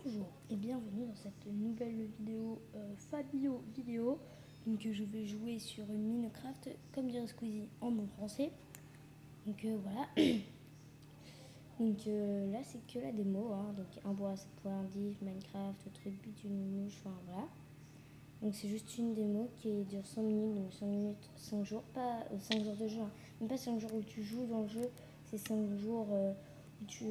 Bonjour et bienvenue dans cette nouvelle vidéo Fabio vidéo. Donc je vais jouer sur une Minecraft comme dirait Squeezie en bon français. Donc voilà. Donc là c'est que la démo hein. Donc un bois 7.10 Minecraft, truc bituminouche, enfin voilà. Donc c'est juste une démo qui dure 100 minutes, donc 100 minutes, 5 jours, pas 5 jours de jeu, hein. Même pas 5 jours où tu joues dans le jeu, c'est 5 jours où tu...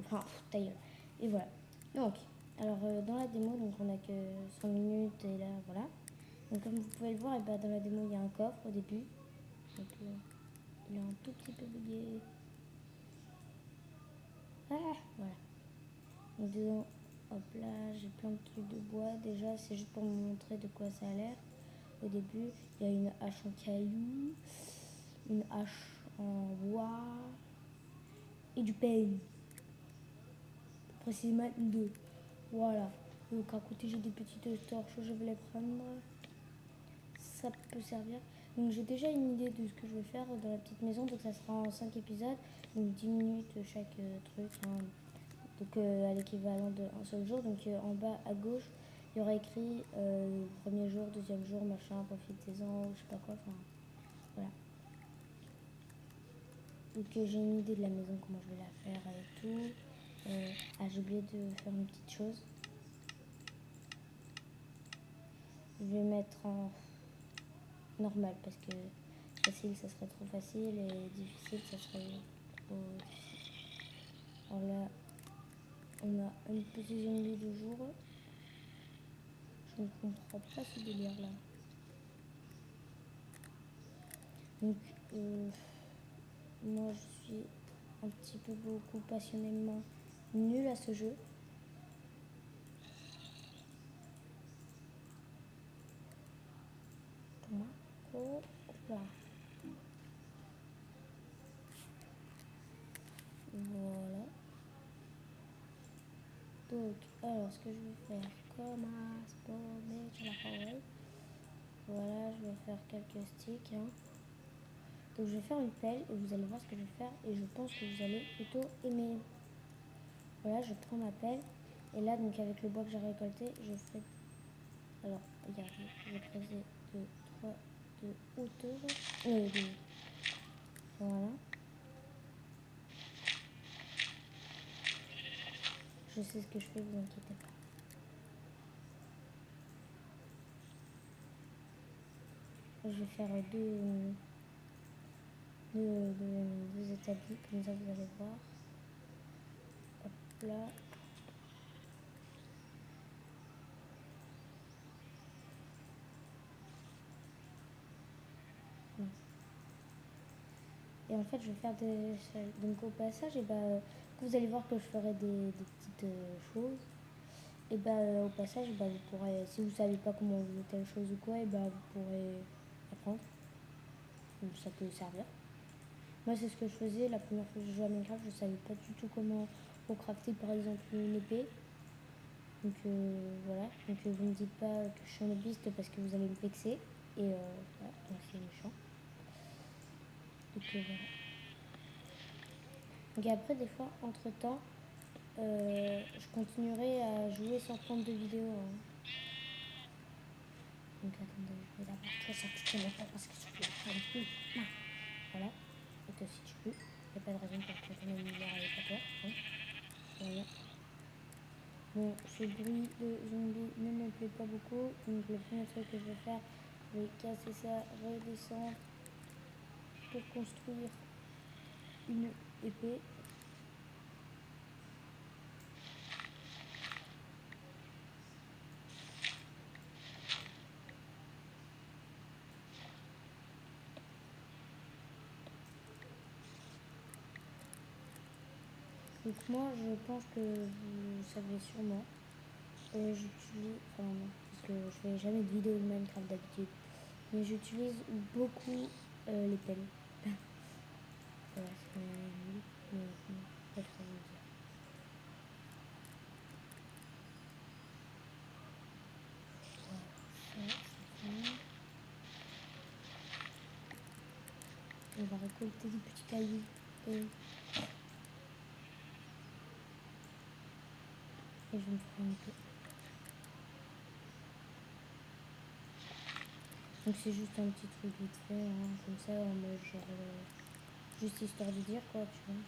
enfin, ta gueule. Et voilà. Donc, alors dans la démo, donc on a que 100 minutes et là, voilà. Donc comme vous pouvez le voir, et ben, dans la démo, il y a un coffre au début. Donc il est un tout petit peu bugué. Ah, voilà. Donc dedans, hop là, j'ai plein de trucs de bois. Déjà, c'est juste pour vous montrer de quoi ça a l'air. Au début, il y a une hache en caillou, une hache en bois et du peigne. Précisément deux. Voilà. Donc à côté, j'ai des petites torches, je vais les prendre. Ça peut servir. Donc j'ai déjà une idée de ce que je vais faire dans la petite maison. Donc ça sera en 5 épisodes, donc 10 minutes chaque truc. Hein. Donc à l'équivalent d'un seul jour. Donc en bas à gauche, il y aura écrit premier jour, deuxième jour, machin, profitez-en, je sais pas quoi. Enfin, voilà. Donc j'ai une idée de la maison, comment je vais la faire et tout. J'ai oublié de faire une petite chose. Je vais mettre en normal parce que facile ça serait trop facile et difficile ça serait trop difficile. Alors là, on a un petit zombie de jour. Je ne comprends pas ce délire là. Donc moi je suis un petit peu beaucoup passionnément nulle à ce jeu. Oh là. Voilà. Donc alors ce que je vais faire, commence pour mettre la forêt. Voilà, je vais faire quelques sticks. Hein. Donc je vais faire une pelle et vous allez voir ce que je vais faire et je pense que vous allez plutôt aimer. Voilà, je prends ma pelle et là donc avec le bois que j'ai récolté, je ferai... Alors, regardez, je vais creuser de 3 de hauteur. Voilà. Je sais ce que je fais, vous inquiétez pas. Je vais faire deux établis, comme ça vous allez voir. Hop là. Et en fait, je vais faire des échelles. Donc au passage, et bah, vous allez voir que je ferai des petites choses. Et bah au passage, bah, vous pourrez, si vous savez pas comment on faisait telle chose ou quoi, et bah vous pourrez apprendre. Donc ça peut servir. Moi, c'est ce que je faisais la première fois que je jouais à Minecraft. Je savais pas du tout comment on crafter par exemple une épée. Donc voilà. Donc vous ne dites pas que je suis un hobbyiste parce que vous allez me vexer. Et voilà, donc c'est méchant. Donc voilà. Donc après, des fois, entre temps, je continuerai à jouer sans prendre de vidéo. Hein. Donc attendez, je vais d'abord tout ça tout le temps parce que je suis un peu. Voilà. Et que si tu peux, il n'y a pas de raison pour que ton univers n'ait pas peur. Hein. Voilà. Bon, ce bruit de zombie ne me plaît pas beaucoup. Donc le premier truc que je vais faire, je vais casser ça, redescendre pour construire une épée. Donc moi, je pense que vous savez sûrement. J'utilise, enfin non, parce que je fais jamais de vidéo de Minecraft d'habitude. Mais j'utilise beaucoup les pelles. Voilà, c'est nul, mais bon, pas trop vous dire. Voilà, ça, c'est fini. On va récolter des petits cailloux. Et je vais me faire une paix. Donc c'est juste un petit truc vite fait, hein, comme ça, en mode genre... juste histoire de dire quoi, tu vois.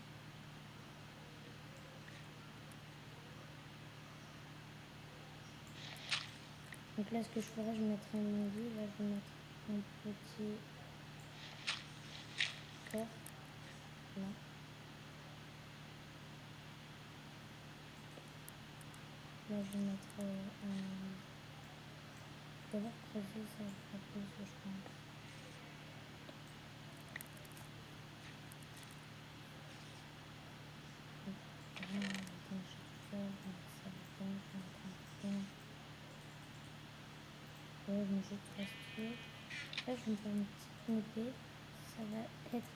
Donc là, ce que je ferai, je mettrai mon lit. Là, je vais mettre un petit corps. Là. Là, je vais mettre un... D'abord creuser, ça fera plus, je pense. Vraiment, attends, je vais tout faire. Je vais mettre ça dedans, je vais mettre un bouton. Ouais, je mets juste 3 trucs. Là, je vais me faire une petite épée. Ça va être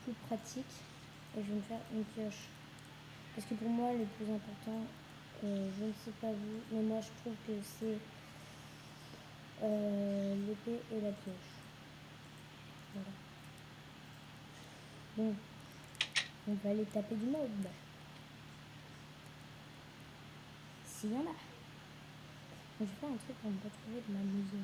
plus pratique. Et je vais me faire une pioche. Parce que pour moi, le plus important, je ne sais pas vous, mais moi, je trouve que c'est l'épée et la pioche. Voilà. Bon, on va aller taper du mob. S'il y en a. Je vais faire un truc pour me retrouver de ma maison.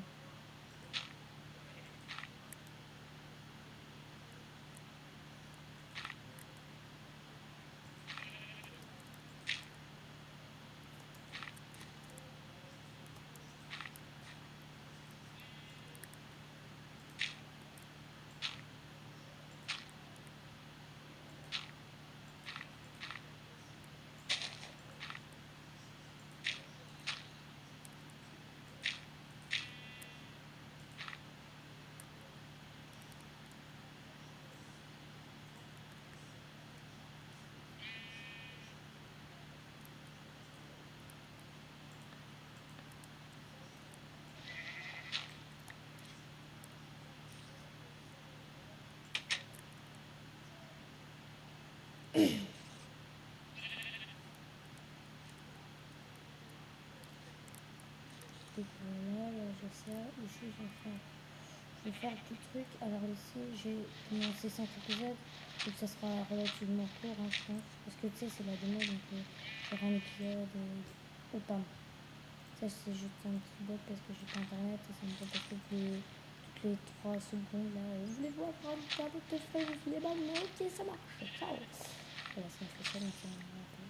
Donc voilà, là j'ai ça. Ici je vais faire tout truc. Alors ici j'ai commencé 5 épisodes. Donc ça sera relativement court, hein, je pense. Parce que tu sais, c'est la démo, donc j'aurai un épisode. Oh, pardon. Ça c'est juste un petit bug parce que j'ai pas internet et ça me fait passer toutes les 3 secondes là. Vous voulez voir un votre frère, vous voulez pas? Mais ok, ça marche. Ciao. Voilà, ça me fait ça, donc ça me rappelle.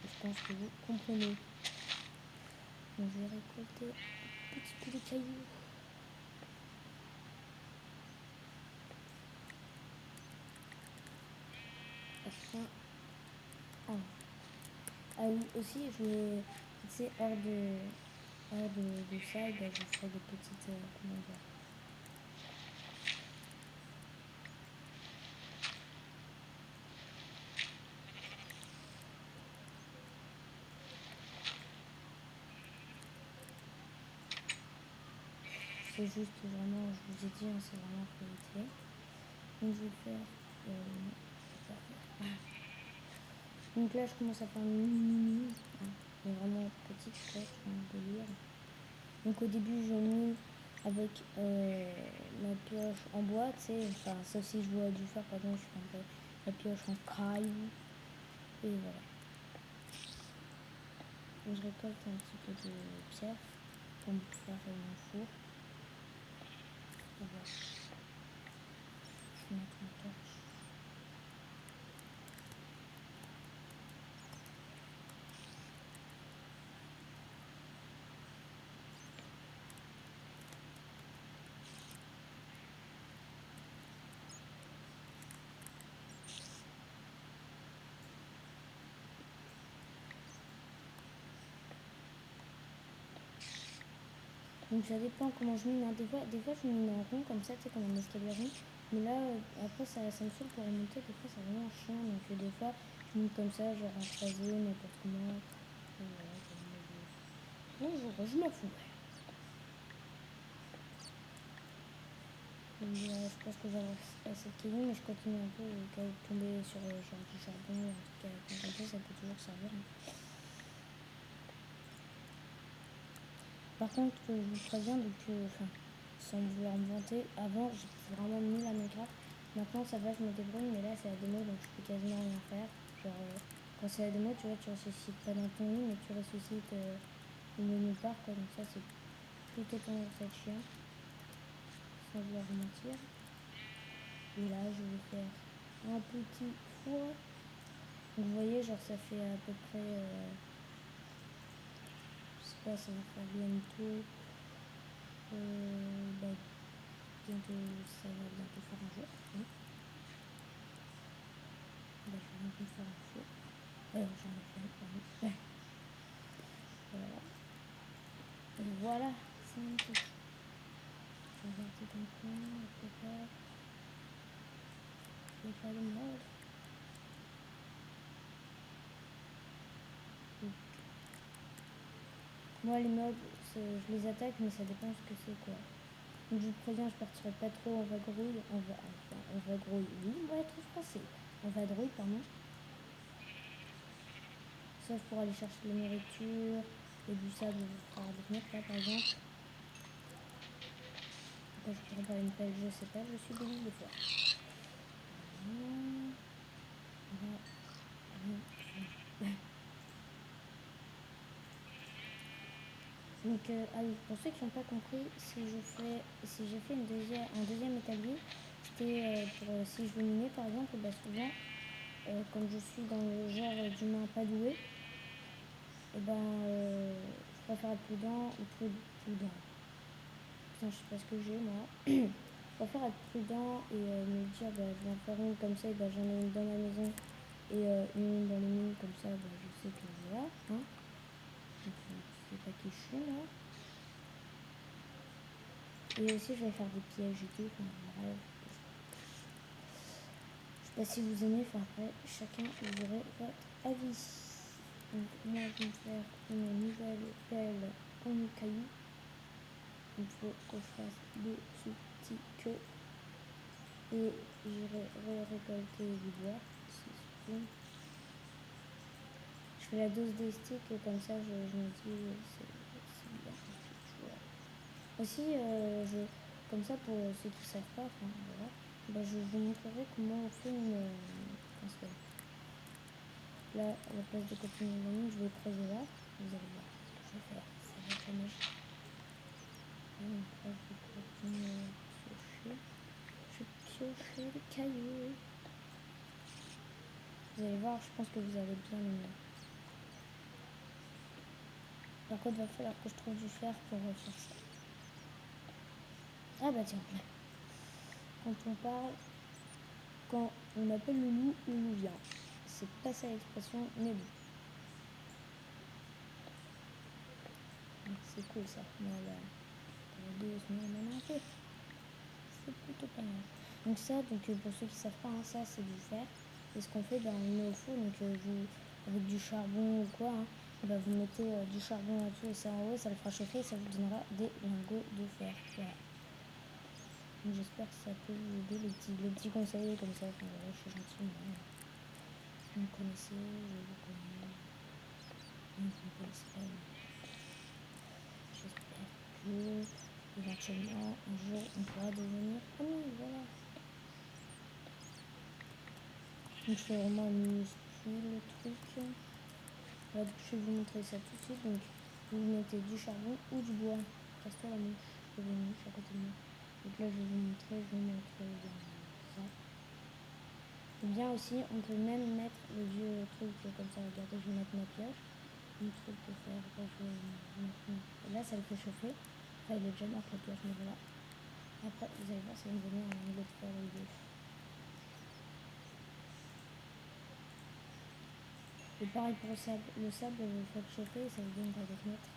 Et je pense que vous comprenez. Donc je vais récolter un petit peu de cailloux. Enfin, ah. Ah oui, aussi, je vais, tu sais, hors de ça, ben, je ferai des petites, comment dire, c'est juste vraiment, je vous ai dit, hein, c'est vraiment priorité. Donc je vais faire, donc là, je commence à faire une mini, hein, mais vraiment petite, quoi, je vais lire. Donc au début, je mine avec ma pioche en bois, tu sais, enfin, sauf si je vois du fer, par exemple, je fais la pioche en caille, et voilà. Donc, je récolte un petit peu de pierre pour me faire mon four. Voilà. Je vais mettre une torche. Donc ça dépend comment je mine, hein. Des fois je mine en rond comme ça, tu sais, comme un escalier rond. Mais là, après ça me saoule pour remonter, des fois c'est vraiment chiant. Donc des fois je mine comme ça, genre en croisé, n'importe comment. Et voilà, bonjour, je m'en fous. Donc, je pense que j'aurai assez de cailloux, mais je continue un peu au cas où tomber sur genre du charbon ou un truc comme ça peut toujours servir, hein. Par contre, je vous préviens, donc, enfin, sans vouloir me vanter, avant j'étais vraiment nulle à Minecraft. Maintenant ça va, je me débrouille, mais là c'est la démo donc je peux quasiment rien faire. Genre, Quand c'est la démo, tu vois, tu ressuscites pas dans ton lit, mais tu ressuscites au nulle part, quoi. Donc ça, c'est plutôt tendance à être chiant, sans vouloir vous mentir. Et là, je vais faire un petit four. Donc vous voyez, genre ça fait à peu près, je sais pas, ça va faire bientôt, ça va bientôt faire un jour. Oui. Je vais bientôt faire un four. J'en ai fait un, pardon. Voilà. Et voilà, c'est un petit. Je vais regarder dans le coin, peut-être. Il n'y a pas de mode. Moi, les mobs, je les attaque, mais ça dépend ce que c'est, quoi. Donc, je vous préviens, je partirai pas trop en vadrouille. En vadrouille, oui, on va être français. En vadrouille, pardon. Sauf pour aller chercher de la nourriture et du sable pour faire des là, par exemple. Pourquoi je pourrais pas une pelle, je sais pas, je suis débile des fois. Donc, ah oui, pour ceux qui n'ont pas compris, si j'ai fait un deuxième établi, c'était pour si je veux miner par exemple, bah souvent, comme je suis dans le genre d'humain pas doué, et ben je préfère être prudent ou prudent. Putain, je sais pas ce que j'ai moi. Je préfère être prudent et me dire bah, je vais en faire une comme ça, et bah, j'en ai une dans ma maison et une dans les mines comme ça, bah, je sais que voilà. Hein. Donc, c'est pas qui je suis là. Et aussi, je vais faire des pièges et tout. Enfin, bref. Je sais pas si vous aimez. Enfin, après, chacun, vous aurez votre avis. Donc, moi, je vais me faire une nouvelle pelle en caillou. Il faut que je fasse deux sous-petits queues. Et j'irai récolter du bois. Je fais la dose des sticks et comme ça, je me dis, c'est bien. Aussi, comme ça, pour ceux qui ne savent pas, enfin, voilà, bah, je vous montrerai comment on fait une. Là, à la place de continuer la mine, je vais creuser là. Vous allez voir ce que je vais faire. Ça va être la magie. Donc là, je vais continuer à piocher. Je vais piocher les cailloux. Vous allez voir, je pense que vous allez bien aimer. Par contre, il va falloir que je trouve du fer pour faire ça. Ah bah tiens, quand on parle, quand on appelle le loup vient. C'est pas ça l'expression, mais bon. C'est cool ça. Voilà. Deux semaines en un peu. C'est plutôt pas mal. Donc ça, pour ceux qui savent pas, hein, ça c'est du fer. Et ce qu'on fait, ben, on met au four, donc vous, avec du charbon ou quoi, hein, ben, vous mettez du charbon là-dessus et ça en haut, ça le fera chauffer et ça vous donnera des lingots de fer. Voilà. Donc j'espère que ça peut vous aider, les petits conseils comme ça. Enfin, voilà, je suis gentille, mais vous me connaissez, je vous connais. Vous me connaissez pas, mais j'espère que éventuellement un jour on pourra devenir amis. Voilà. Donc je fais vraiment minuscule le truc. Voilà, donc je vais vous montrer ça tout de suite. Donc vous mettez du charbon ou du bois. Casse-toi la mouche. Il y a une mouche à côté de moi. Donc là je vais vous montrer, ça. Ou bien aussi on peut même mettre le vieux truc comme ça. Regardez, je vais mettre ma pioche. Un truc de faire. Et là ça le fait chauffer. Enfin il est déjà mort la pioche, mais voilà. Après vous allez voir, ça va me donner un angle de fer ou deux. Et pareil pour le sable vous le faites chauffer et ça vous donne pas de mettre.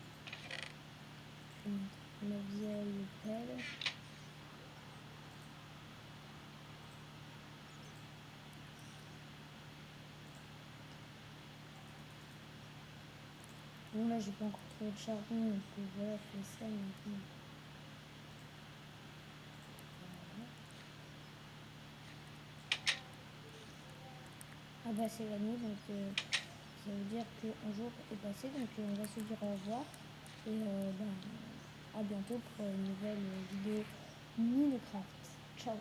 Je vais mettre ma vieille pelle. Bon là j'ai pas encore trouvé de charbon, donc voilà, je fais ça maintenant. Voilà. Ah bah c'est la nuit, donc ça veut dire qu'un jour est passé, donc on va se dire au revoir. Et à bientôt pour une nouvelle vidéo Minecraft. Ciao.